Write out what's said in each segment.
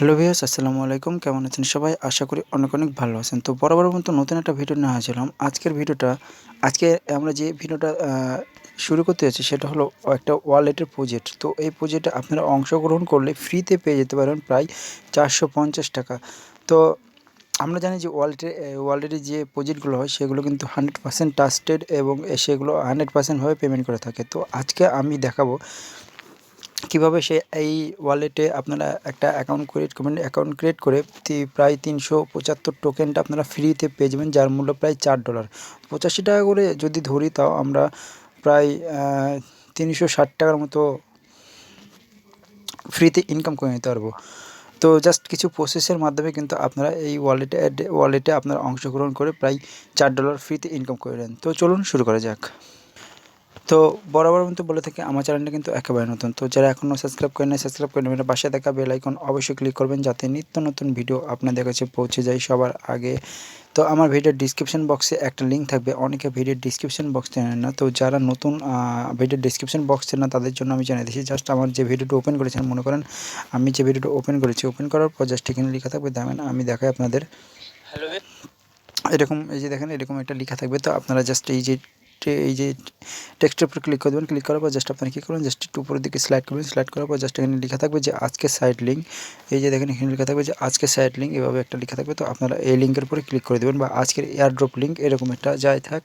Hello viewers, আসসালামু আলাইকুম। কেমন আছেন সবাই? আশা করি অনেক অনেক ভালো আছেন। তো বরাবরের মতো নতুন একটা ভিডিও নিয়ে হাজির হলাম। আজকে আমরা যে ভিডিওটা শুরু করতে যাচ্ছি সেটা হলো একটা ওয়ালেটের প্রজেক্ট। তো এই প্রজেক্টে আপনারা অংশগ্রহণ করলে ফ্রিতে পেয়ে যেতে পারেন প্রায় ৳450। তো আমরা জানি যে ওয়ালেটে যে প্রজেক্টগুলো হয় সেগুলো কিন্তু 100% ট্রাস্টেড এবং সেগুলো 100% ভাবে পেমেন্ট করে থাকে। তো আজকে আমি দেখাবো কিভাবে এই ওয়ালেটে আপনারা একটা অ্যাকাউন্ট ক্রিয়েট করে প্রায় 375 টোকেনটা আপনারা ফ্রিতে পেয়ে যাবেন, যার মূল্য প্রায় $4। ৳85 করে যদি ধরি তাও আমরা প্রায় 360 টাকার মতো ফ্রিতে ইনকাম করে নিতে পারবো। তো জাস্ট কিছু প্রসেসের মাধ্যমে কিন্তু আপনারা এই ওয়ালেটে আপনারা অংশগ্রহণ করে প্রায় $4 ফ্রিতে ইনকাম করে নেন। তো চলুন শুরু করা যাক। তো বরাবর মতো বলে থাকি, আমার চ্যানেলটা কিন্তু একেবারে নতুন। তো যারা এখনও সাবস্ক্রাইব করেন নাই, সাবস্ক্রাইব করে নেবেন। পাশে থাকা বেল আইকন অবশ্যই ক্লিক করবেন যাতে নিত্য নতুন ভিডিও আপনাদের কাছে পৌঁছে যায় সবার আগে। তো আমার ভিডিওর ডিসক্রিপশন বক্সে একটা লিঙ্ক থাকবে। অনেকে ভিডিওর ডিসক্রিপশন বক্স চেনেন না, তো যারা নতুন ভিডিওর ডিসক্রিপশন বক্স চেনে না তাদের জন্য আমি জানিয়ে দিচ্ছি। জাস্ট আমার যে ভিডিওটা ওপেন করেছেন, মনে করেন আমি যে ভিডিওটা ওপেন করেছি, ওপেন করার পর জাস্ট এখানে লেখা থাকবে, দেখেন আমি দেখাই আপনাদের। হ্যালো, এরকম এই যে দেখেন এরকম একটা লেখা থাকবে। তো আপনারা জাস্ট এই যে টেক্সটের উপর ক্লিক করে দেবেন। ক্লিক করার পর জাস্ট আপনারা কী করবেন, জাস্ট একটু উপরের দিকে স্লাইড করবেন। স্লাইড করার পর জাস্ট এখানে লেখা থাকবে যে আজকের সাইট লিঙ্ক। এই যে দেখেন এখানে লেখা থাকবে যে আজকের সাইট লিঙ্ক, এভাবে একটা লেখা থাকবে। তো আপনারা এই লিঙ্কের উপরে ক্লিক করে দেবেন, বা আজকের এয়ারড্রপ লিঙ্ক এরকম একটা যাই থাক,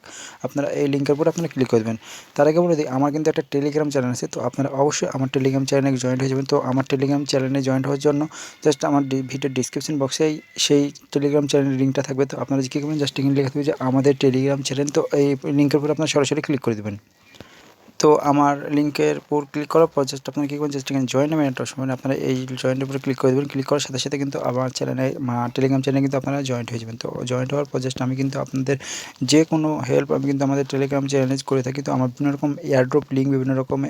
আপনারা এই লিঙ্কের উপর আপনারা ক্লিক করে দেবেন। তার আগে বলে দিই, আমার কিন্তু একটা টেলিগ্রাম চ্যানেল আছে। তো আপনারা অবশ্যই আমার টেলিগ্রাম চ্যানেলে জয়েন্ট হয়ে যাবেন। তো আমার টেলিগ্রাম চ্যানেলে জয়েন্ট হওয়ার জন্য জাস্ট আমার ভিডিওর ডিসক্রিপশন বক্সে সেই টেলিগ্রাম চ্যানেলের লিঙ্কটা থাকবে। তো আপনারা কী করবেন, জাস্ট এখানে লেখা থাকবে যে আমাদের টেলিগ্রাম চ্যানেল। তো এই লিঙ্কের উপর আপনারা সরাসরি ক্লিক করে দেবেন। তো আমার লিঙ্কের উপর ক্লিক করার পর জাস্ট আপনারা কী করবেন, জাস্ট এখানে জয়েন নামে একটা অপশন, আপনারা এই জয়েন্টের উপরে ক্লিক করে দেবেন। ক্লিক করার সাথে সাথে কিন্তু আমার টেলিগ্রাম চ্যানেলে কিন্তু আপনারা জয়েন্ট হয়ে যাবেন। তো জয়েন্ট হওয়ার পর জাস্ট আমি কিন্তু আপনাদের যে কোনো হেল্প আমি কিন্তু আমাদের টেলিগ্রাম চ্যানেলে করে থাকি। তো আমার বিভিন্ন রকম এয়ারড্রপ লিঙ্ক, বিভিন্ন রকম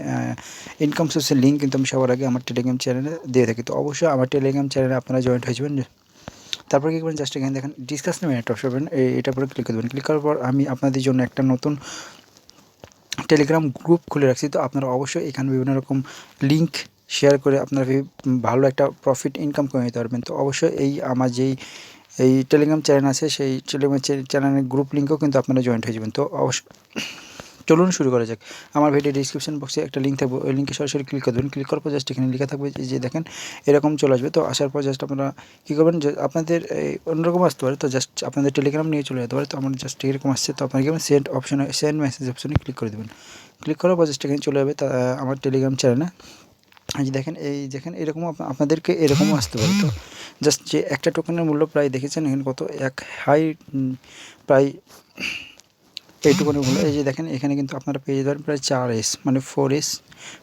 ইনকাম সোর্সের লিঙ্ক কিন্তু আমি সবার আগে আমার টেলিগ্রাম চ্যানেলে দিয়ে থাকি। তো অবশ্যই আমার টেলিগ্রাম চ্যানেলে আপনারা জয়েন্ট হয়ে যাবেন। তারপর কী করবেন, জাস্ট এখানে দেখেন ডিসকাস নামে একটা অপশন, এটার উপরে ক্লিক করে দেবেন। ক্লিক করার পর আমি আপনাদের জন্য একটা নতুন টেলিগ্রাম গ্রুপ খুলে রাখছি। তো আপনারা অবশ্যই এখানে বিভিন্ন রকম লিঙ্ক শেয়ার করে আপনারা ভালো একটা প্রফিট ইনকাম করে নিতে পারবেন। তো অবশ্যই আমার এই টেলিগ্রাম চ্যানেল আছে, সেই টেলিগ্রাম চ্যানেলের গ্রুপ লিঙ্কও কিন্তু আপনারা জয়েন্ট হয়ে যাবেন। তো অবশ্যই চলুন শুরু করা যাক। আমার ভিডিও ডিসক্রিপশন বক্সে একটা লিঙ্ক থাকবে, ওই লিঙ্কে সরাসরি ক্লিক করে দেবেন। ক্লিক করার পর জাস্ট এখানে লেখা থাকবে যে দেখেন এরকম চলে আসবে। তো আসার পর জাস্ট আপনারা কী করবেন, যে আপনাদের অন্যরকম আসতে পারে, তো জাস্ট আপনাদের টেলিগ্রাম নিয়ে চলে যেতে পারে। তো আমার জাস্ট এরকম আসছে। তো আপনারা কী করবেন, সেন্ড মেসেজ অপশনে ক্লিক করে দেবেন। ক্লিক করার পর জাস্ট এখানে চলে যাবে আমার টেলিগ্রাম চ্যানেলে। এই যে দেখেন এরকম আপনাদেরকে এরকমও আসতে পারে। তো জাস্ট যে একটা টোকেনের মূল্য প্রায় দেখেছেন এখানে কত, প্রায় এইটুকুনি মূল্য। এই যে দেখেন এখানে কিন্তু আপনারা পেয়ে যাবেন প্রায় 4S মানে 4S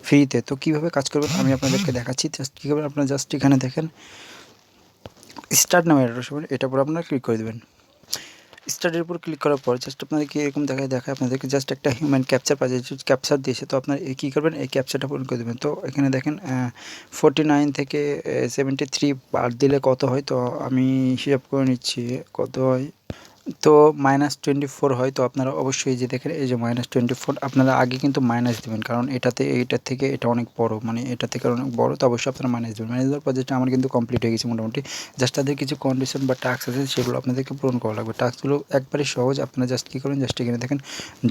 ফ্রিতে। তো কীভাবে কাজ করবেন আমি আপনাদেরকে দেখাচ্ছি। জাস্ট কী করবেন, আপনারা জাস্ট এখানে দেখেন স্টার্ট নামে একটা অপশন, এটার উপর আপনারা ক্লিক করে দেবেন। স্টার্টের উপর ক্লিক করার পর জাস্ট আপনাদেরকে এরকম দেখায় আপনাদেরকে জাস্ট একটা হিউম্যান ক্যাপচার পাওয়া যায়, ক্যাপচার দিয়েছে। তো আপনারা কী করবেন, এই ক্যাপচারটা পূরণ করে দেবেন। তো এখানে দেখেন 49 থেকে 73 বাদ দিলে কত হয়, তো আমি হিসাব করে নিচ্ছি কত হয়। তো -24 হয়। তো আপনারা অবশ্যই যে দেখেন এই যে -24 আপনারা আগে কিন্তু মাইনাস দেবেন, কারণ এইটার থেকে এটা অনেক বড়, মানে এটা থেকে অনেক বড়। তো অবশ্যই আপনারা মাইনাস দেবেন। মাইনাস দেওয়ার পর যেটা আমার কিন্তু কমপ্লিট হয়ে গেছে মোটামুটি। জাস্ট তাদের কিছু কন্ডিশন বা টাস্ক আছে, সেগুলো আপনাদেরকে পূরণ করা লাগবে। টাস্কগুলো একবারে সহজ। আপনারা জাস্ট কী করেন, জাস্ট এখানে দেখেন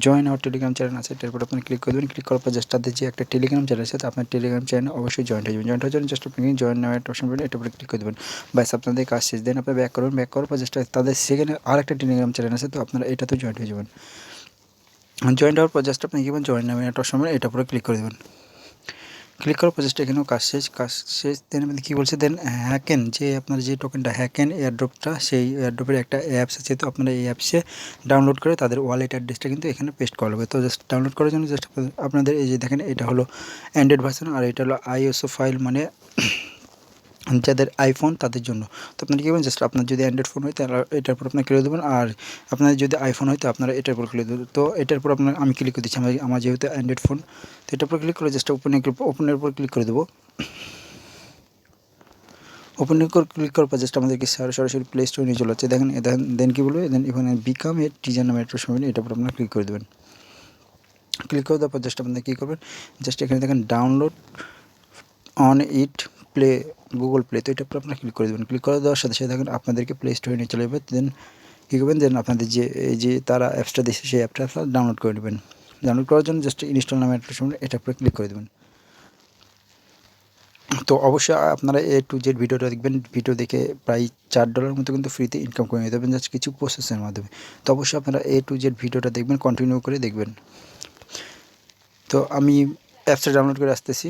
জয়েন আওয়ার টেলিগ্রাম চ্যানেল আছে, এটার উপর আপনি ক্লিক করে দেবেন। ক্লিক করার পর জাস্ট তাদের যে একটা টেলিগ্রাম চ্যানেল আছে, আপনার টেলিগ্রাম চ্যানেলে অবশ্যই জয়েন্ট হয়ে যাবেন। জয়েন্ট হওয়ার জন্য জাস্ট আপনি জয়েন নামে একটা অপশন পাবেন, এটার উপরে ক্লিক করে দেবেন। ব্যাস আপনাদের কাজ শেষ। দেন আপনি ব্যাক করবেন। ব্যাক করার পর জাস্ট তাদের সেখানে আরেকটা টেলিগ্রাম চ্যানেল আছে, তো আপনারা এটাতেও জয়েন্ট হয়ে যাবেন। জয়েন্ট হওয়ার পর জাস্ট আপনি কী করবেন, জয়েন নামে একটা অপশন পাবেন, এটার উপরে ক্লিক করে দেবেন। ক্লিক করার পর জাস্ট এখানেও কাজ শেষ। দেন আপনি কী বলছে, দেন হ্যাকেন যে আপনার যে টোকেনটা হ্যাকেন এয়ারড্রপটা, সেই এয়ারড্রপের একটা অ্যাপস আছে। তো আপনারা এই অ্যাপসে ডাউনলোড করে তাদের ওয়ালেট অ্যাড্রেসটা কিন্তু এখানে পেস্ট করা হবে। তো জাস্ট ডাউনলোড করার জন্য জাস্ট আপনাদের এই যে দেখেন এটা হলো অ্যান্ড্রয়েড ভার্সন, আর এটা হলো আইএসও ফাইল, মানে যাদের আইফোন তাদের জন্য। তো আপনারা কী করবেন, জাস্ট আপনার যদি অ্যান্ড্রয়েড ফোন হয় তাহলে এটার উপর আপনার ক্লিক দেবেন, আর আপনার যদি আইফোন হয় তো আপনারা এটার উপর ক্লিক দেবেন। তো এটার উপর আমি ক্লিক করে দিচ্ছি, আমার যেহেতু অ্যান্ড্রয়েড ফোন। তো এটার উপর ক্লিক করে জাস্ট ওপেনের উপর ক্লিক করে দেবো। ওপেনের উপর ক্লিক করার পর জাস্ট আমাদেরকে সরাসরি প্লে স্টোরে নিয়ে চলে যাচ্ছে। দেখেন দেন কী বলবে, দেন এখানে বিকাম এ টিজার নামে একটা সময় এটার উপর আপনারা ক্লিক করে দেবেন। ক্লিক করে দেওয়ার পর জাস্ট আপনারা কী করবেন, জাস্ট এখানে দেখেন download on it Google play, তো এটার উপর আপনারা ক্লিক করে দেবেন। ক্লিক করে দেওয়ার সাথে সাথে দেখেন আপনাদেরকে প্লে স্টোরে নিয়ে চলে যাবে। দেন কী করবেন, দেন আপনাদের যে তারা অ্যাপসটা দিচ্ছে সেই অ্যাপটা আপনারা ডাউনলোড করে নেবেন। ডাউনলোড করার জন্য জাস্ট ইনস্টল নামে একটা সময় এটার উপরে ক্লিক করে দেবেন। তো অবশ্যই আপনারা A to Z ভিডিওটা দেখবেন। ভিডিও দেখে প্রায় $4 মতো কিন্তু ফ্রিতে ইনকাম করে নিতে পারবেন জাস্ট কিছু প্রসেসের মাধ্যমে। তো অবশ্যই আপনারা A to Z ভিডিওটা দেখবেন, কন্টিনিউ করে দেখবেন। তো আমি অ্যাপসটা ডাউনলোড করে আসতেছি।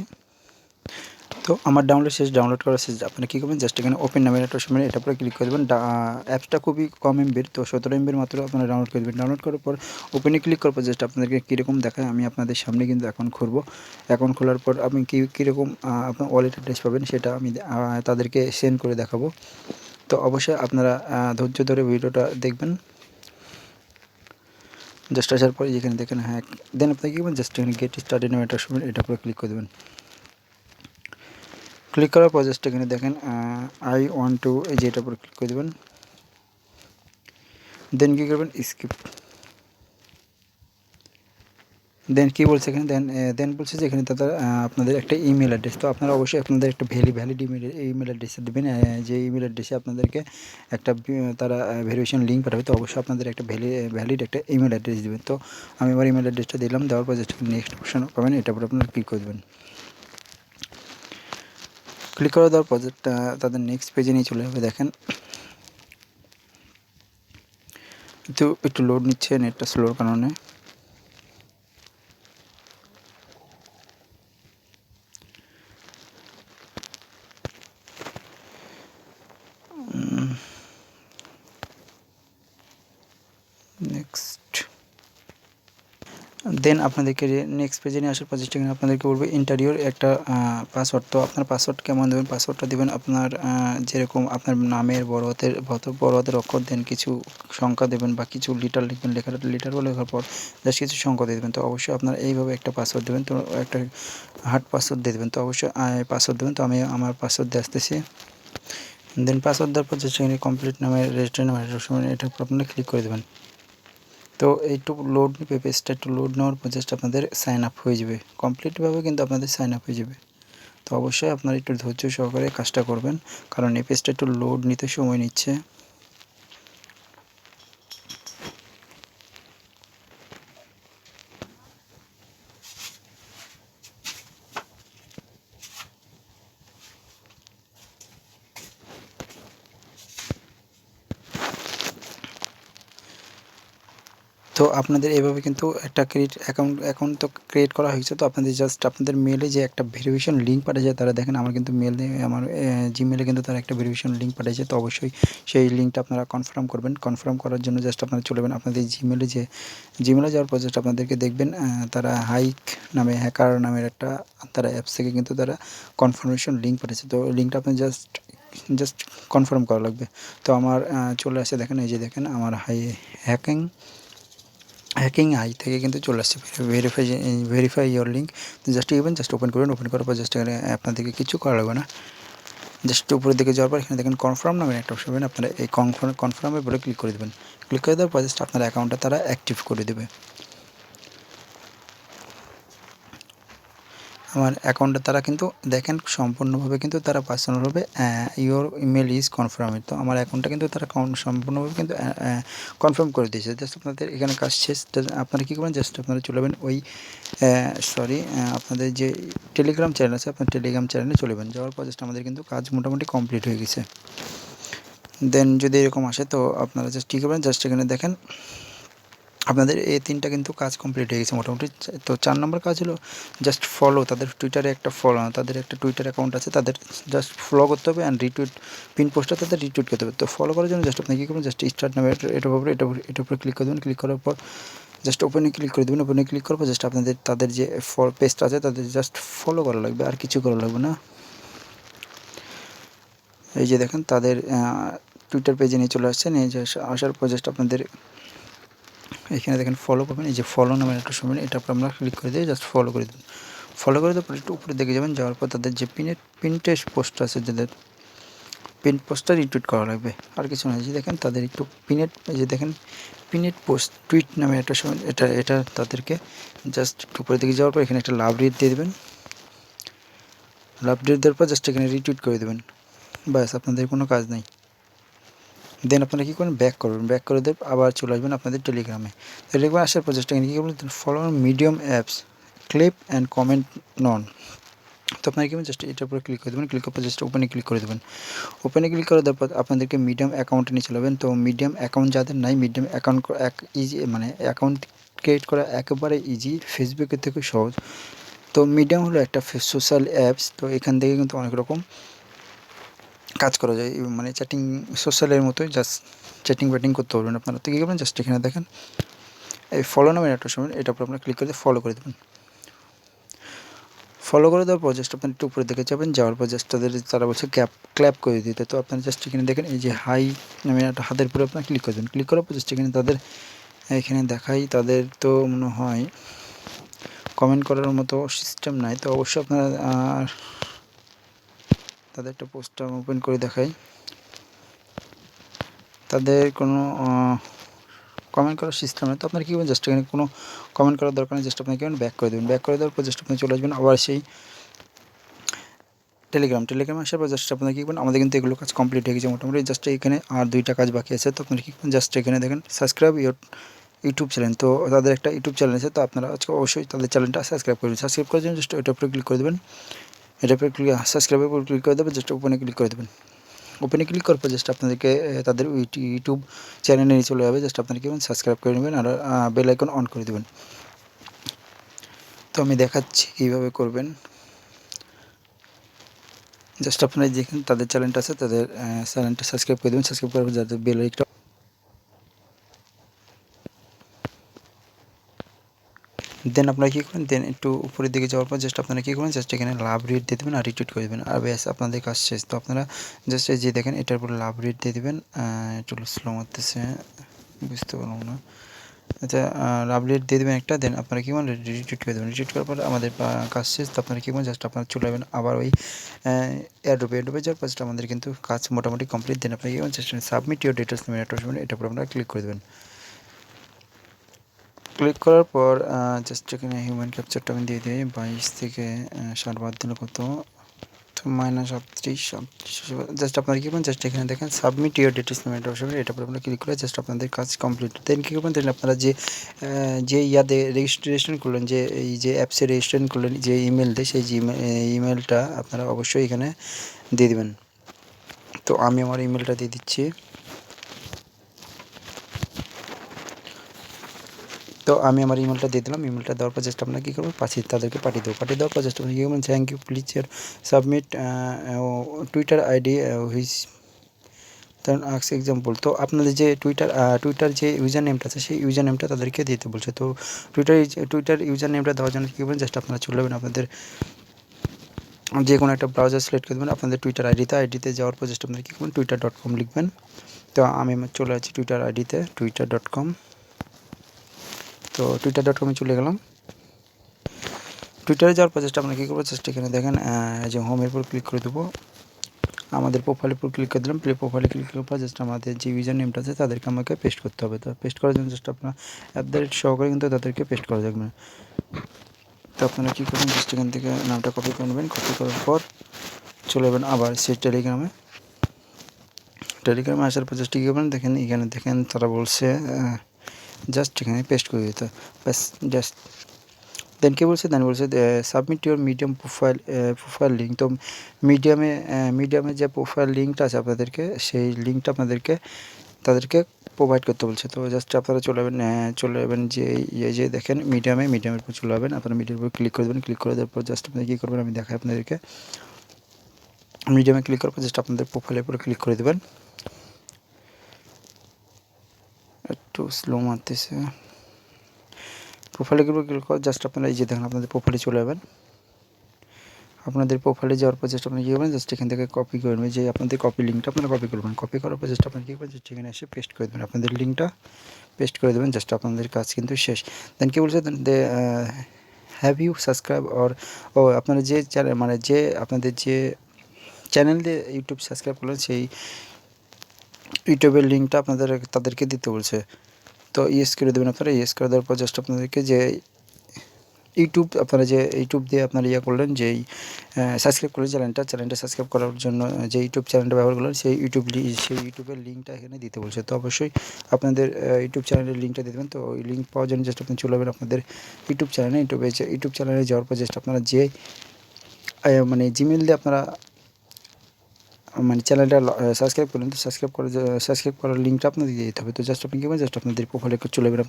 তো আমার ডাউনলোড করা শেষ। আপনারা কী করবেন, জাস্ট এখানে ওপেন নামের একটা সময় এটার উপরে ক্লিক করে দেবেন। অ্যাপসটা খুবই কম এমবির, তো 17 MB মাত্র আপনারা ডাউনলোড করে দেবেন। ডাউনলোড করার পর ওপেনে ক্লিক করার পর জাস্ট আপনাদেরকে কীরকম দেখায় আমি আপনাদের সামনে কিন্তু অ্যাকাউন্ট খুলব। অ্যাকাউন্ট খোলার পর আপনি কীরকম আপনার ওয়ালেট অ্যাড্রেস পাবেন সেটা আমি তাদেরকে সেন্ড করে দেখাবো। তো অবশ্যই আপনারা ধৈর্য ধরে ভিডিওটা দেখবেন। জাস্ট আসার পরে যেখানে দেখেন হ্যাঁ, দেন আপনি কী করবেন, জাস্ট এখানে গেট স্টার্টেড নামে একটা সময় এটার উপরে ক্লিক করে দেবেন। ক্লিক করার পর জাস্ট এখানে দেখেন আই ওয়ান্ট টু, এই যে এটার উপর ক্লিক করে দেবেন। দেন কী করবেন, স্কিপ। দেন কী বলছে এখানে, দেন বলছে যে এখানে তারা আপনাদের একটা ইমেল অ্যাড্রেস, তো আপনারা অবশ্যই আপনাদের একটা ভ্যালিড ইমেল অ্যাড্রেসে দেবেন। যে ইমেল অ্যাড্রেসে আপনাদেরকে একটা তারা ভেরিফিকেশন লিঙ্ক পাঠাবে। তো অবশ্যই আপনাদের একটা ভ্যালিড একটা ইমেল অ্যাড্রেস দেবেন। তো আমি আমার ইমেল অ্যাড্রেসটা দিলাম, দেওয়ার পর জাস্ট নেক্সট অপশন পাবেন, এটার উপর আপনারা ক্লিক করে দেবেন। ক্লিক করে দেওয়ার পর তাদের নেক্সট পেজে নিয়ে চলে যাবে। দেখেন তো একটু লোড নিচ্ছে, নেটটা স্লোর কারণে। নেক্সট দেন আপনাদেরকে নেক্সট পেজে নিয়ে আসার পর আপনাদেরকে বলবে ইন্টারভিউর একটা পাসওয়ার্ড। তো আপনার পাসওয়ার্ড কেমন দেবেন, পাসওয়ার্ডটা দেবেন আপনার যেরকম আপনার নামের বড় হাতের অক্ষর, দেন কিছু সংখ্যা দেবেন বা কিছু লিটার লিখবেন। লিটার বলে লেখার পর জাস্ট কিছু সংখ্যা দিয়ে দেবেন। তো অবশ্যই আপনারা এইভাবে একটা পাসওয়ার্ড দেবেন। তো একটা হার্ড পাসওয়ার্ড দিয়ে দেবেন। তো অবশ্যই পাসওয়ার্ড দেবেন। তো আমি আমার পাসওয়ার্ড দিয়ে আসতেছি। দেন পাসওয়ার্ড দেওয়ার পর জাস্ট এখানে কমপ্লিট নামে রেজিস্টার নামে এটার উপর আপনারা ক্লিক করে দেবেন। তো এইটুকু লোড নেবে, পেজটা একটু লোড নেওয়ার পর জাস্ট আপনাদের সাইন আপ হয়ে যাবে। কমপ্লিটভাবে কিন্তু আপনাদের সাইন আপ হয়ে যাবে। তো অবশ্যই আপনারা একটু ধৈর্য সহকারে কাজটা করবেন, কারণ এই পেজটা একটু লোড নিতে সময় নিচ্ছে। তো আপনাদের এভাবে কিন্তু একটা অ্যাকাউন্ট তো ক্রিয়েট করা হয়েছে। তো আপনাদের জাস্ট আপনাদের মেলে যে একটা ভেরিফিকেশন লিঙ্ক পাঠিয়েছে, তারা দেখেন আমার কিন্তু আমার জিমেলে কিন্তু তারা একটা ভেরিফিকেশন লিঙ্ক পাঠিয়েছে। তো অবশ্যই সেই লিঙ্কটা আপনারা কনফার্ম করবেন। কনফার্ম করার জন্য জাস্ট আপনারা চলে যাবেন আপনাদের জিমেলে যাওয়ার পর জাস্ট আপনাদেরকে দেখবেন তারা হ্যাকার নামের একটা তারা অ্যাপস থেকে কিন্তু তারা কনফার্মেশন লিঙ্ক পাঠিয়েছে। তো লিঙ্কটা আপনি জাস্ট কনফার্ম করা লাগবে। তো আমার চলে আসে, দেখেন এই যে দেখেন আমার হ্যাকিং আই থেকে কিন্তু চলে আসছে ভেরিফাই ইয়োর লিঙ্ক। তো জাস্ট ওপেন করবেন। ওপেন করার পর জাস্ট এখানে আপনাদেরকে কিছু করা লাগবে না। জাস্ট উপরের দিকে যাওয়ার পর এখানে দেখেন কনফার্ম নামের একটা অপশন পাবেন। আপনারা এই কনফার্মের পরে ক্লিক করে দেবেন। ক্লিক করে দেওয়ার পর জাস্ট আপনার অ্যাকাউন্টটা তারা অ্যাক্টিভ করে দেবে। আমার অ্যাকাউন্টটা তারা কিন্তু দেখেন সম্পূর্ণভাবে কিন্তু তারা পার্সোনালভাবে ইওর ইমেল ইজ কনফার্মেড। তো আমার অ্যাকাউন্টটা কিন্তু তারা সম্পূর্ণভাবে কিন্তু কনফার্ম করে দিয়েছে। জাস্ট আপনাদের এখানে কাজ শেষ। আপনারা কী করবেন, জাস্ট আপনারা চলে যাবেন ওই আপনাদের যে টেলিগ্রাম চ্যানেল আছে, আপনার টেলিগ্রাম চ্যানেলে চলে যাবেন। যাওয়ার পর জাস্ট আমাদের কিন্তু কাজ মোটামুটি কমপ্লিট হয়ে গেছে। দেন যদি এরকম আসে তো আপনারা জাস্ট কী করবেন, জাস্ট এখানে দেখেন আপনাদের এই 3টা কিন্তু কাজ কমপ্লিট হয়ে গেছে মোটামুটি। তো 4 নম্বর কাজ হলো জাস্ট ফলো। তাদের তাদের একটা টুইটার অ্যাকাউন্ট আছে, তাদের জাস্ট ফলো করতে হবে অ্যান্ড পিন পোস্টটা তাদের রিটুইট করতে হবে। তো ফলো করার জন্য জাস্ট আপনি কী করবেন, জাস্ট স্টার্ট নামে এটার উপরে ক্লিক করে দেবেন। ক্লিক করার পর জাস্ট ওপেনে ক্লিক করে দেবেন। ওপেনে ক্লিক করার পর জাস্ট তাদের যে পেজটা আছে তাদের জাস্ট ফলো করা লাগবে, আর কিছু করা লাগবে না। এই যে দেখেন তাদের টুইটার পেজে নিয়ে চলে আসছেন। এই যে আসার পর জাস্ট আপনাদের এখানে দেখেন ফলো পাবেন। এই যে ফলো নামের একটা সময় এটা আমরা ক্লিক করে দিয়ে জাস্ট ফলো করে দেবেন। ফলো করে দেওয়ার পর একটু উপরে দিকে যাবেন। যাওয়ার পর তাদের যে পিনটেস্ট পোস্ট আছে, যাদের পিন পোস্টটা রিটুইট করা লাগবে, আর কিছু না। যে দেখেন তাদের একটু পিনেট পোস্ট টুইট নামে একটা সময় এটা তাদেরকে জাস্ট একটু উপরে দিকে যাওয়ার পর এখানে একটা লাভ রেট দিয়ে দেবেন। লাভ রিড দেওয়ার পর জাস্ট এখানে রিটুইট করে দেবেন, ব্যাস আপনাদের কোনো কাজ নেই। দেন আপনারা কী করবেন, ব্যাক করবেন, ব্যাক করে দেব আবার চলে আসবেন আপনাদের টেলিগ্রামে। টেলিগ্রামে আসার পর জাস্ট এখানে কী করবেন, follow medium apps clip and comment নন। তো আপনারা কী করবেন, জাস্ট এটার উপরে ক্লিক করে দেবেন, ক্লিক করার পর জাস্ট ওপেনে ক্লিক করে দেবেন। ওপেনে ক্লিক করে দেওয়ার পর আপনাদেরকে মিডিয়াম অ্যাকাউন্টে নিয়ে চলে যাবেন। তো মিডিয়াম অ্যাকাউন্ট যাদের নাই, মিডিয়াম অ্যাকাউন্ট ইজি মানে অ্যাকাউন্ট ক্রিয়েট করা একেবারে ইজি, ফেসবুকের থেকে সহজ। তো মিডিয়াম হলো একটা সোশ্যাল অ্যাপস। তো এখান থেকে কিন্তু অনেক রকম কাজ করা যায়, মানে চ্যাটিং সোশ্যালের মতোই, জাস্ট চ্যাটিং ব্যাটিং করতে পারবেন আপনারা। তো কী করবেন, জাস্ট এখানে দেখেন এই ফলো নামের একটা সময়, এটার উপর আপনারা ক্লিক করে ফলো করে দেবেন। ফলো করে দেওয়ার পর জাস্ট আপনার একটু উপরে দিকে যাবেন, যাওয়ার পর জাস্ট তারা বলছে ক্ল্যাপ করে দিতে। তো আপনারা জাস্ট এখানে দেখেন এই যে হাই নামে একটা হাতের উপরে আপনার ক্লিক করে দেবেন। ক্লিক করার পর জাস্ট এখানে তাদের এখানে দেখাই, তাদের তো মনে হয় কমেন্ট করার মতো সিস্টেম নাই। তো অবশ্যই আপনারা তাদের একটা পোস্টটা ওপেন করে দেখাই, তাদের কোনো কমেন্ট করার সিস্টেম নেই। তো আপনার কী করবেন, জাস্ট এখানে কোনো কমেন্ট করার দরকার নেই, জাস্ট আপনি কী করবেন, ব্যাক করে দেবেন। ব্যাক করে দেওয়ার পর জাস্ট আপনি চলে আসবেন আবার সেই টেলিগ্রামে আসার পর জাস্ট আপনারা কী করবেন, আমাদের কিন্তু এগুলো কাজ কমপ্লিট হয়ে গেছে মোটামুটি। জাস্ট এখানে আর 2টা কাজ বাকি আছে। তো আপনারা কী করবেন, জাস্ট এখানে দেখেন সাবস্ক্রাইব ইউটিউব চ্যানেল। তো তাদের একটা ইউটিউব চ্যানেল আছে, তো আপনারা আজকে অবশ্যই তাদের চ্যানেলটা সাবস্ক্রাইব করবেন। সাবস্ক্রাইব করার জন্য জাস্ট ওইটার উপরে ক্লিক করে দেবেন, এটার উপরে সাবস্ক্রাইবের উপর ক্লিক করে দেবেন, জাস্ট ওপেনে ক্লিক করে দেবেন। ওপেনে ক্লিক করার পর জাস্ট আপনাদেরকে তাদের ইউটিউব চ্যানেলে নিয়ে চলে যাবে। জাস্ট আপনারা কী করবেন, সাবস্ক্রাইব করে নেবেন আর বেল আইকন অন করে দেবেন। তো আমি দেখাচ্ছি কীভাবে করবেন। জাস্ট আপনারা যেখানে তাদের চ্যানেলটা আছে, তাদের চ্যানেলটা সাবস্ক্রাইব করে দেবেন। সাবস্ক্রাইব করার পর যাদের বেল আইকনটা, দেন আপনারা কী করবেন, দেন একটু উপরের দিকে যাওয়ার পর জাস্ট আপনারা কী করবেন, জাস্ট এখানে লাভ রেট দিয়ে দেবেন আর রিটুইট করে দেবেন, আর ব্যাস আপনাদের কাজ শেষ। তো আপনারা জাস্ট এই যে দেখেন এটার উপরে লাভ রেট দিয়ে দেবেন। একটু স্লো মারতেছে, বুঝতে পারলাম না। আচ্ছা, লাভ রেট দিয়ে দেবেন একটা, দেন আপনারা কী করবেন, রিটুইট করে দেবেন। রিটুইট করার পর আমাদের কাজ শেষ। তো আপনারা কী করবেন, জাস্ট আপনারা চলে যাবেন আবার ওই এয়ারড্রপে যাওয়ার পর আমাদের কিন্তু কাজ মোটামুটি কমপ্লিট। দেন আপনারা কী করবেন, জাস্ট সাবমিট ইউর ডিটেলস নামে একটা অপশন, এটার উপর আপনারা ক্লিক করে দেবেন। ক্লিক করার পর জাস্ট এখানে হিউম্যান ক্যাপচারটা আমি দিয়ে দিই, 22 থেকে 60 বাদ দিলে কত, তো -38 জাস্ট আপনারা কী করবেন, জাস্ট এখানে দেখেন সাবমিট ইউর ডিটেলস নামে একটা অপশন, এটার উপর আপনারা ক্লিক করে জাস্ট আপনাদের কাজ কমপ্লিট। দেন কী করবেন, দেন আপনারা যে ইয়াতে রেজিস্ট্রেশন করলেন, যে এই যে অ্যাপসে রেজিস্ট্রেশন করলেন, যে ইমেল দেয়, সেই ইমেলটা আপনারা অবশ্যই এখানে দিয়ে দেবেন। তো আমি আমার ইমেলটা দিয়ে দিচ্ছি। তো আমি আমার ইমেলটা দিয়ে দিলাম। ইমেলটা দেওয়ার পর জাস্ট আপনারা কী করবেন, তাদেরকে পাঠিয়ে দেবো। পাঠিয়ে দেওয়ার পর জাস্ট আপনি কী করবেন, thank you please submit Twitter ID which then ask example. তো আপনাদের যে টুইটার যে ইউজার নেমটা আছে, সেই ইউজার নেমটা তাদেরকে দিতে বলছে। তো টুইটার ইউজার নেমটা দেওয়ার জন্য কী করবেন, জাস্ট আপনারা চলে যাবেন আপনাদের যে কোনো একটা ব্রাউজার সিলেক্ট করে দেবেন, আপনাদের টুইটার আইডিতে যাওয়ার পর জাস্ট আপনারা কী করবেন, twitter.com লিখবেন। তো আমি চলে যাচ্ছি টুইটার আইডিতে, twitter.com। তো twitter.com-এ চলে গেলাম। টুইটারে যাওয়ার পর জাস্ট আমরা কী করবো, জাস্ট এখানে দেখেন যে হোমের উপর ক্লিক করে দেবো, আমাদের প্রোফাইলের উপর ক্লিক করে দিলাম। প্রোফাইলে ক্লিক করার পর জাস্ট আমাদের যে ইউজার নেমটা আছে তাদেরকে আমাকে পেস্ট করতে হবে। তো পেস্ট করার জন্য জাস্ট আপনার সহকারে কিন্তু তাদেরকে পেস্ট করা যাবে। তো আপনারা কী করবেন, জাস্ট এখান থেকে নামটা কপি করে নেবেন। কপি করার পর চলে যাবেন আবার সেই টেলিগ্রামে আসার পর জাস্ট কী করবেন, দেখেন এখানে দেখেন তারা বলছে জাস্ট এখানে পেস্ট করে দিতে, ব্যাস জাস্ট। দেন কী বলছে, submit your medium profile link. তো মিডিয়ামে যে প্রোফাইল লিঙ্কটা আছে আপনাদেরকে, সেই লিঙ্কটা তাদেরকে প্রোভাইড করতে বলছে। তো জাস্ট আপনারা চলে যাবেন যে এই যে দেখেন মিডিয়ামের উপর চলে যাবেন। আপনারা মিডিয়ামের উপর ক্লিক করে দেবেন। ক্লিক করে দেওয়ার পর জাস্ট আপনারা কী করবেন, আমি দেখাই আপনাদেরকে। মিডিয়ামে ক্লিক করার পর জাস্ট আপনাদের প্রোফাইলের উপরে ক্লিক করে দেবেন। একটু স্লো মারতেছে। প্রোফাইলে ক্লিক করে জাস্ট আপনারা এই যে দেখেন আপনাদের প্রোফাইলে চলে যাবেন। আপনাদের প্রোফাইলে যাওয়ার পর জাস্ট আপনারা কী করবেন, জাস্ট এখান থেকে কপি করে নেবেন, যে আপনাদের লিঙ্কটা আপনারা কপি করবেন। কপি করার পর জাস্ট আপনারা কী করবেন, জাস্ট এখানে এসে পেস্ট করে দেবেন, আপনাদের লিঙ্কটা পেস্ট করে দেবেন। জাস্ট আপনাদের কাজ কিন্তু শেষ। দেন কী বলছে, হ্যাভ ইউ সাবস্ক্রাইব আপনারা যে চ্যানেল যে আপনাদের যে চ্যানেল দিয়ে ইউটিউব সাবস্ক্রাইব করলেন, সেই ইউটিউবের লিঙ্কটা তাদেরকে দিতে বলছে। তো ইয়েস করে দেবেন আপনারা। ইয়েস করে দেওয়ার পর জাস্ট আপনাদেরকে যে ইউটিউব আপনারা যে ইউটিউব দিয়ে আপনারা ইয়ে করলেন, যেই সাবস্ক্রাইব করলেন চ্যানেলটা সাবস্ক্রাইব করার জন্য যে ইউটিউব চ্যানেলটা ব্যবহার করলেন, সেই ইউটিউবের লিঙ্কটা এখানে দিতে বলছে। তো অবশ্যই আপনাদের ইউটিউব চ্যানেলের লিঙ্কটা দেবেন। তো ওই লিঙ্ক পাওয়ার জন্য জাস্ট আপনি চলে যাবেন আপনাদের ইউটিউব চ্যানেলে যাওয়ার পর জাস্ট আপনারা যে মানে জিমেল দিয়ে আপনারা মানে চ্যানেলটা সাবস্ক্রাইব করলেন, তো সাবস্ক্রাইব করার লিঙ্কটা আপনাদের দিয়ে দিতে হবে। তো জাস্ট আপনি কী করবেন, জাস্ট আপনাদের প্রোফাইলে চলে যাবেন।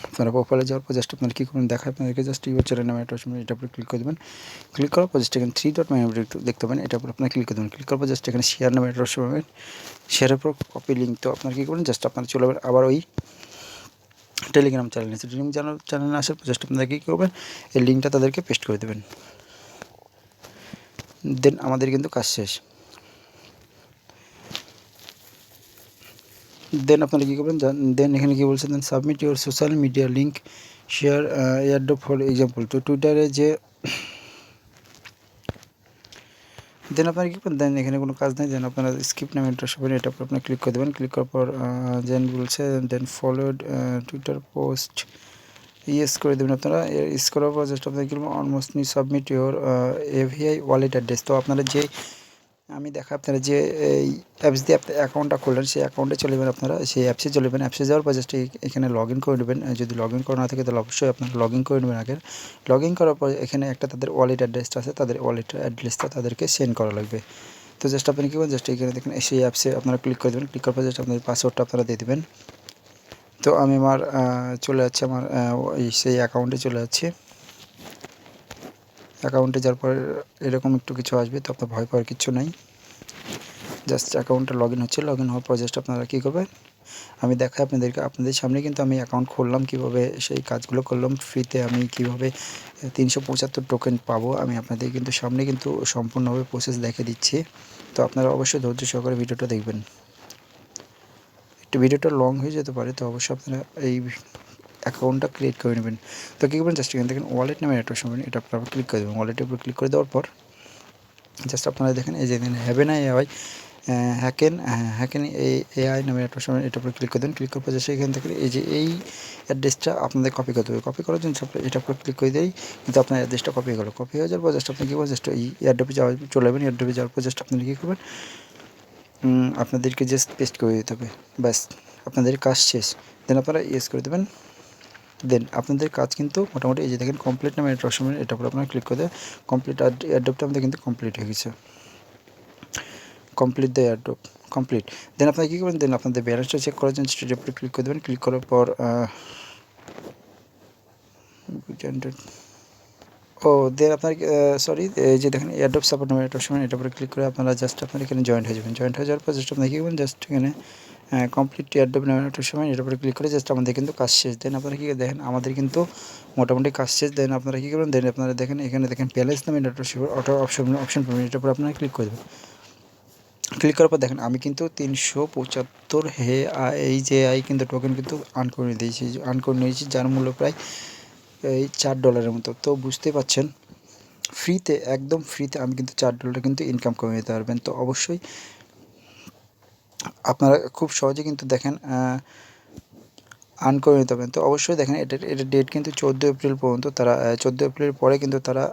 আপনারা প্রোফাইলে যাওয়ার পর জাস্ট আপনারা কী করবেন দেখায় আপনাদেরকে, জাস্ট ইউর চ্যানেল নামে একটা অপশন, এটার উপরে ক্লিক করে দেবেন। ক্লিক করার পর জাস্ট এখানে 3 ডট মানে একটু দেখতে পাবেন, এটার উপর আপনারা ক্লিক করে দেবেন। ক্লিক করার পর জাস্ট এখানে শেয়ার নামে একটা অপশন পাবেন, শেয়ারের পর কপি লিঙ্ক। তো আপনারা কী করবেন, জাস্ট আপনারা চলে যাবেন আবার ওই টেলিগ্রাম চ্যানেলে। চ্যানেলে আসার পর জাস্ট আপনারা কী করবেন, এই লিঙ্কটা তাদেরকে পেস্ট করে দেবেন। দেন আমাদের কিন্তু কাজ শেষ। দেন আপনারা কী করবেন, দেন এখানে কী বলছে, then submit your social media link share airdrop for example. তো টুইটারে যে দেন আপনারা কী করবেন, দেন এখানে কোনো কাজ নেই, দেন আপনারা স্কিপ নামে একটা অপশন, এটার উপর আপনার ক্লিক করে দেবেন। ক্লিক করার পর দেন বলছে then followed Twitter post yes করে দেবেন। আপনারা ইয়েস করার পর জাস্ট আপনারা কী করবেন, অলমোস্ট নি submit your AVI wallet address. তো আপনারা যে আপনারা যে এই অ্যাপস দিয়ে আপনার অ্যাকাউন্টটা করলেন, সেই অ্যাকাউন্টে চলে যাবেন। আপনারা সেই অ্যাপসে চলে যাবেন। অ্যাপসে যাওয়ার পর জাস্ট এখানে লগ ইন করে নেবেন। যদি লগ ইন করা না থাকে তাহলে অবশ্যই আপনারা লগ ইন করে নেবেন আগে। লগ ইন করার পর এখানে একটা তাদের ওয়ালেট অ্যাড্রেসটা আছে, তাদের ওয়ালেট অ্যাড্রেসটা তাদেরকে সেন্ড করা লাগবে। তো জাস্ট আপনি কী করবেন, জাস্ট এখানে দেখেন সেই অ্যাপসে আপনারা ক্লিক করে দেবেন। ক্লিক করার পর জাস্ট আপনাদের পাসওয়ার্ডটা আপনারা দিয়ে দেবেন। তো আমি আমার চলে যাচ্ছে আমার সেই অ্যাকাউন্টে চলে যাচ্ছে। অ্যাকাউন্টে যাওয়ার পর এরকম একটু কিছু আসবে, তো আপনার ভয় পাওয়ার কিছু নাই। জাস্ট অ্যাকাউন্টটা লগ ইন হচ্ছে। লগ ইন হওয়ার পর জাস্ট আপনারা কী করবেন, আমি দেখাই আপনাদেরকে। আপনাদের সামনে কিন্তু আমি অ্যাকাউন্ট খুললাম, কীভাবে সেই কাজগুলো করলাম ফ্রিতে, আমি কীভাবে 375 টোকেন পাবো, আমি আপনাদের কিন্তু সামনে কিন্তু সম্পূর্ণভাবে প্রসেস দেখে দিচ্ছি। তো আপনারা অবশ্যই ধৈর্য সহকারে ভিডিওটা দেখবেন। একটু ভিডিওটা লং হয়ে যেতে পারে, তো অবশ্যই আপনারা এই অ্যাকাউন্টটা ক্রিয়েট করে নেবেন। তো কী করবেন, জাস্ট এখানে দেখেন ওয়ালেট নামে একটা অপশন, এটা আপনারা ক্লিক করে দেবেন। ওয়ালেটের উপর ক্লিক করে দেওয়ার পর জাস্ট আপনারা দেখেন এই যে হ্যাভেন এআই হ্যাকেন এআই নামে একটা অপশন, এটার উপর ক্লিক করে দেন। ক্লিক করার পর জাস্ট এখান থেকে এই যে এই অ্যাড্রেসটা আপনাদের কপি করতে হবে। কপি করার জন্য এটার উপর ক্লিক করে দিই, কিন্তু আপনার অ্যাড্রেসটা কপি হয়ে গেল। কপি হয়ে যাওয়ার পর জাস্ট আপনি কী করবেন, জাস্ট এই এয়ারড্রপে চলে যাবেন। এয়ারড্রপে যাওয়ার পর জাস্ট আপনারা কী করবেন, আপনাদেরকে জাস্ট পেস্ট করে দিতে হবে। ব্যাস আপনাদের কাজ শেষ। দেন আপনারা ইয়েস করে দেবেন। দেন আপনাদের কাজ কিন্তু মোটামুটি এই যে দেখেন কমপ্লিট নামে একটা অপশন, এটার উপর আপনারা ক্লিক করে দেন। কমপ্লিট এয়ারড্রপটা আমাদের কিন্তু কমপ্লিট হয়ে গেছে। Complete the airdrop complete. Then আপনারা কী করবেন, দেন আপনাদের ব্যালেন্সটা চেক করার জন্য স্টেটের উপরে ক্লিক করে দেবেন। ক্লিক করার পর দেন আপনার সরি এই যে দেখেন এয়ারড্রপ সাপোর্ট নামে একটা অপশন, এটার উপরে ক্লিক করে আপনারা জাস্ট আপনারা এখানে জয়েন্ট হয়ে যাবেন। জয়েন্ট হয়ে যাওয়ার পর জাস্ট আপনারা কী করবেন, জাস্ট এখানে কমপ্লিট এয়ারড্রপ নামে একটা সময় এটার উপরে ক্লিক করে জাস্ট আমাদের কিন্তু কাজ শেষ। দেন আপনারা কী দেখেন আমাদের কিন্তু মোটামুটি কাজ শেষ। দেন আপনারা কী করবেন, দেন আপনারা দেখেন এখানে দেখেন ব্যালেন্স নামে একটা অটো অপশন পাবেন, এটার উপর আপনারা ক্লিক করে দেবেন। ক্লিক করার পর দেখেন আমি কিন্তু 375 এই যে কিন্তু টোকেন কিন্তু আর্ন করে নিয়েছি, যার মূল্য প্রায় এই $4 মতো। তো বুঝতেই পারছেন ফ্রিতে, একদম ফ্রিতে আমি কিন্তু $4 কিন্তু ইনকাম করে নিতে পারবেন। তো অবশ্যই আপনারা খুব সহজে কিন্তু দেখেন আর্ন করে নিতে পারবেন। তো অবশ্যই দেখেন এটার ডেট কিন্তু 14 এপ্রিল পর্যন্ত, তারা 14 এপ্রিলের পরে কিন্তু তারা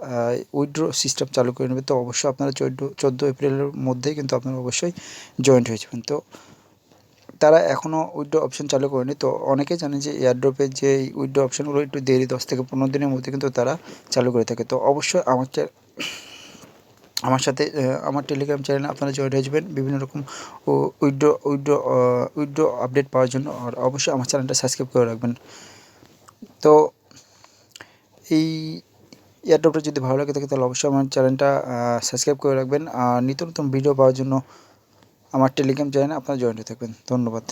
উইথড্র সিস্টেম চালু করে নেবে। তো অবশ্যই আপনারা 14 এপ্রিলের মধ্যেই কিন্তু আপনারা অবশ্যই জয়েন্ট হয়ে যাবেন। তো তারা এখনও উইথড্র অপশন চালু করেনি। তো অনেকেই জানে যে এয়ারড্রপের যে উইথড্র অপশানগুলো একটু দেরি 10 থেকে 15 দিনের মধ্যে কিন্তু তারা চালু করে থাকে। তো অবশ্যই আমার সাথে আমার টেলিগ্রাম চ্যানেলে আপনারা জয়েন হয়ে যাবেন বিভিন্ন রকম উইথড্র আপডেট পাওয়ার জন্য। আর অবশ্যই আমার চ্যানেলটা সাবস্ক্রাইব করে রাখবেন। তো এই এয়ারড্রপটা যদি ভালো লাগে থাকে তাহলে অবশ্যই আমার চ্যানেলটা সাবস্ক্রাইব করে রাখবেন। আর নিত্য নতুন ভিডিও পাওয়ার জন্য আমার টেলিগ্রাম চ্যানেলে আপনারা জয়েন হয়ে থাকবেন। ধন্যবাদ।